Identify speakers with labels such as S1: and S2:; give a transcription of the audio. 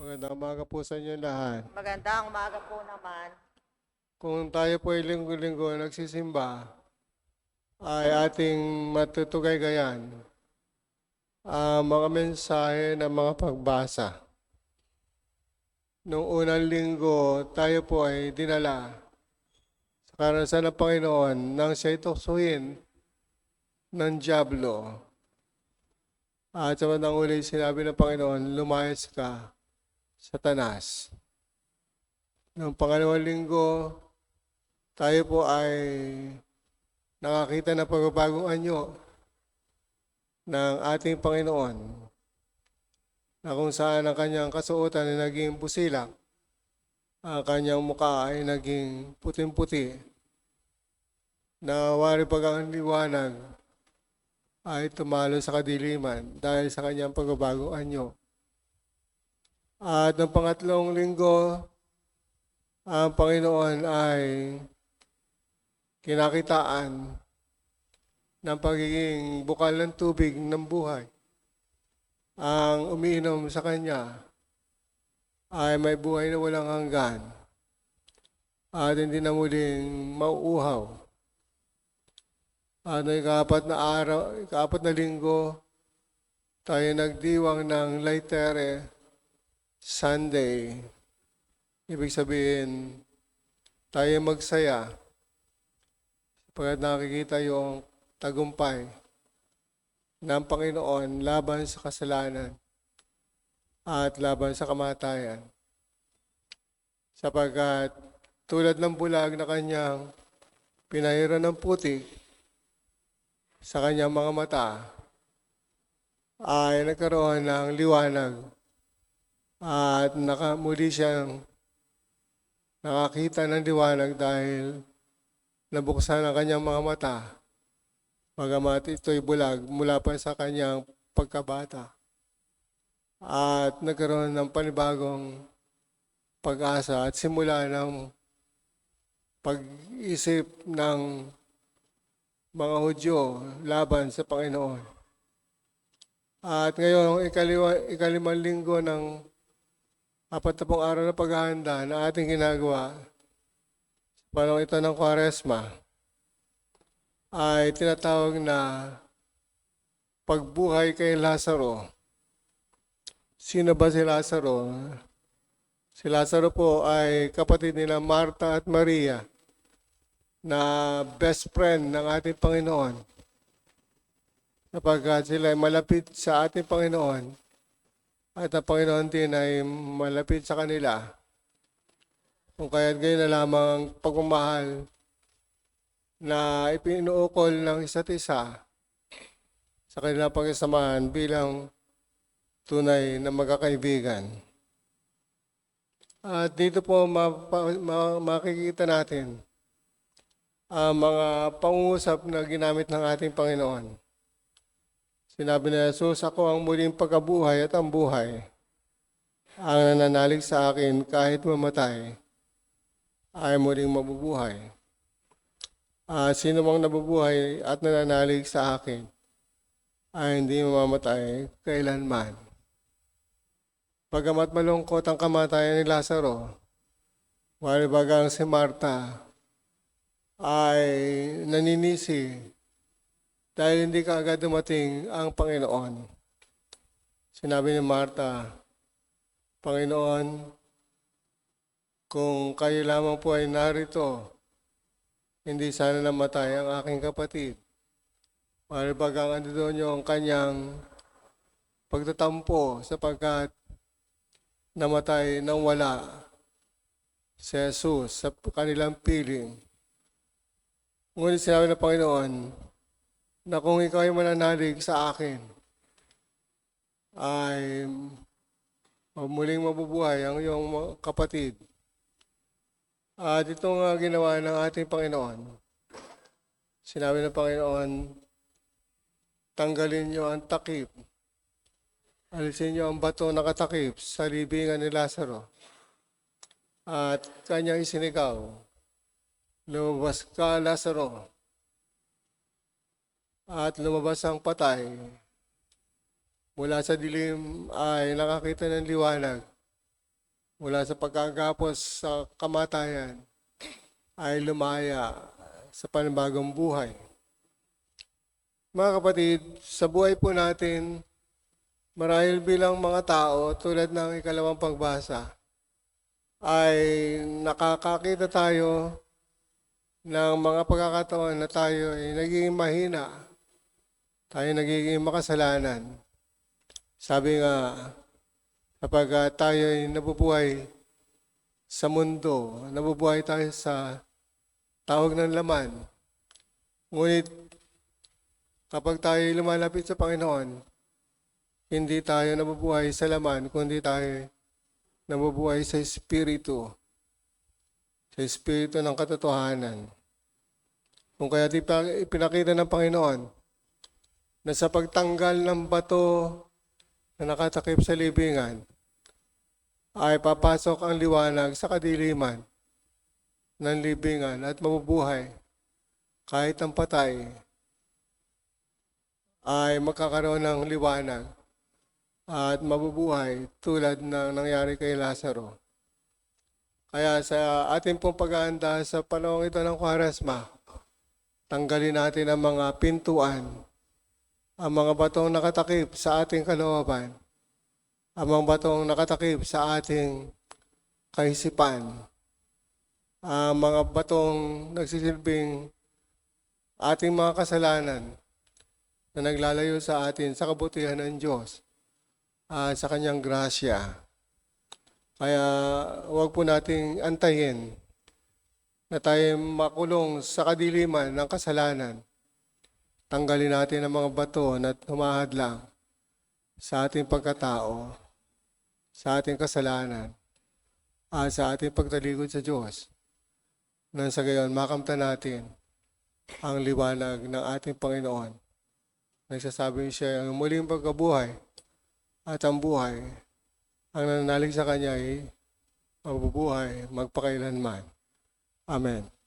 S1: Magandang umaga po sa inyo lahat.
S2: Magandang umaga po naman.
S1: Kung tayo po ay linggo-linggo nagsisimba, ay ating matutugay-gayan ang mga mensahe ng mga pagbasa. Noong unang linggo, tayo po ay dinala sa karanasan ng Panginoon nang siya tuksohin ng dyablo. At sa bandang uli, sinabi ng Panginoon, lumayas ka, Satanas. Noong pangalawang linggo, tayo po ay nakakita ng pagbabagong anyo ng ating Panginoon na kung saan ang kanyang kasuotan ay naging busilak, ang kanyang mukha ay naging puting-puti, na wari bagang liwanag ay tumalo sa kadiliman dahil sa kanyang pagbabagong anyo. At ng pangatlong linggo, ang Panginoon ay kinakitaan ng pagiging bukal ng tubig ng buhay. Ang umiinom sa Kanya ay may buhay na walang hanggan at hindi na muling mauuhaw. At ikapat na linggo, tayo nagdiwang ng Laitere Sunday. Ibig sabihin, tayo magsaya pagkat nakikita yung tagumpay ng Panginoon laban sa kasalanan at laban sa kamatayan. Sapagkat tulad ng bulag na kanyang pinahiran ng putik sa kanyang mga mata, ay nagkaroon ng liwanag at muli siyang nakakita ng liwanag dahil nabuksan ang kanyang mga mata, bagamat ito'y bulag mula pa sa kanyang pagkabata. At nagkaroon ng panibagong pag-asa at simula ng pag-isip ng mga Hudyo laban sa Panginoon. At ngayon, ikalimang linggo ng 40 araw na paghahanda na ating ginagawa sa panahon ito ng Kwaresma ay tinatawag na pagbuhay kay Lazaro. Sino ba si Lazaro? Si Lazaro po ay kapatid nila Marta at Maria na best friend ng ating Panginoon. Sapagkat sila ay malapit sa ating Panginoon at ang Panginoon din ay malapit sa kanila. Kung kaya't gayon na lamang ang pagmamahal na ipinuukol ng isa't isa sa kanilang pagsasamahan bilang tunay na magkakaibigan. At dito po makikita natin ang mga pangungusap na ginamit ng ating Panginoon. Sinabi na Jesus, ako ang muling pagkabuhay at ang buhay. Ang nananalig sa akin kahit mamatay ay muling mabubuhay. Sino mang nabubuhay at nananalig sa akin ay hindi mamamatay kailanman. Pagamat malungkot ang kamatayan ni Lazaro, walibagang si Marta ay naninisi dahil hindi kaagad dumating ang Panginoon. Sinabi ni Marta, Panginoon, kung kayo lamang po ay narito, hindi sana namatay ang aking kapatid. Walibagang ando doon yung kanyang pagtatampo sapagkat namatay nang wala si Jesus sa kanilang piling. Ngunit sinabi ng Panginoon na kung ikaw ay mananalig sa akin, ay muling mabubuhay ang iyong kapatid. At ito nga ginawa ng ating Panginoon. Sinabi ng Panginoon, tanggalin niyo ang takip. Alisin niyo ang bato na katakip sa libingan ni Lazaro. At kanyang isinigaw, lumabas ka, Lazaro. At lumabas ang patay. Mula sa dilim ay nakakita ng liwanag. mula sa pagkagapos sa kamatayan ay lumaya sa panibagong buhay. Mga kapatid, sa buhay po natin, marahil bilang mga tao tulad ng ikalawang pagbasa, ay nakakakita tayo ng mga pagkakataon na tayo ay nagiging mahina, tayo nagiging makasalanan. Sabi nga, kapag tayo ay nabubuhay sa mundo, nabubuhay tayo sa tawag ng laman. Ngunit kapag tayo ay lumalapit sa Panginoon, hindi tayo nabubuhay sa laman, kundi tayo nabubuhay sa Espiritu ng katotohanan. Kung kaya ipinakita ng Panginoon na sa pagtanggal ng bato na nakatakip sa libingan, ay papasok ang liwanag sa kadiliman ng libingan at mabubuhay kahit ang patay ay magkakaroon ng liwanag at mabubuhay tulad ng nangyari kay Lazaro. Kaya sa ating pong pag-aanda sa panahon ito ng Kwaresma, tanggalin natin ang mga pintuan, ang mga batong nakatakip sa ating kalooban, ang mga batong nakatakip sa ating kaisipan, ang mga batong nagsisilbing ating mga kasalanan na naglalayo sa atin sa kabutihan ng Diyos at sa Kanyang grasya. Kaya huwag po nating antayin na tayo makulong sa kadiliman ng kasalanan. Tanggalin natin ang mga bato na humahadlang sa ating pagkatao, sa ating kasalanan, at sa ating pagtalikod sa Diyos. Nang sa gayon, makamtan natin ang liwanag ng ating Panginoon. Nagsasabi siya, ang muling pagkabuhay at ang buhay, ang nananalig sa Kanya ay mabubuhay magpakailanman. Amen.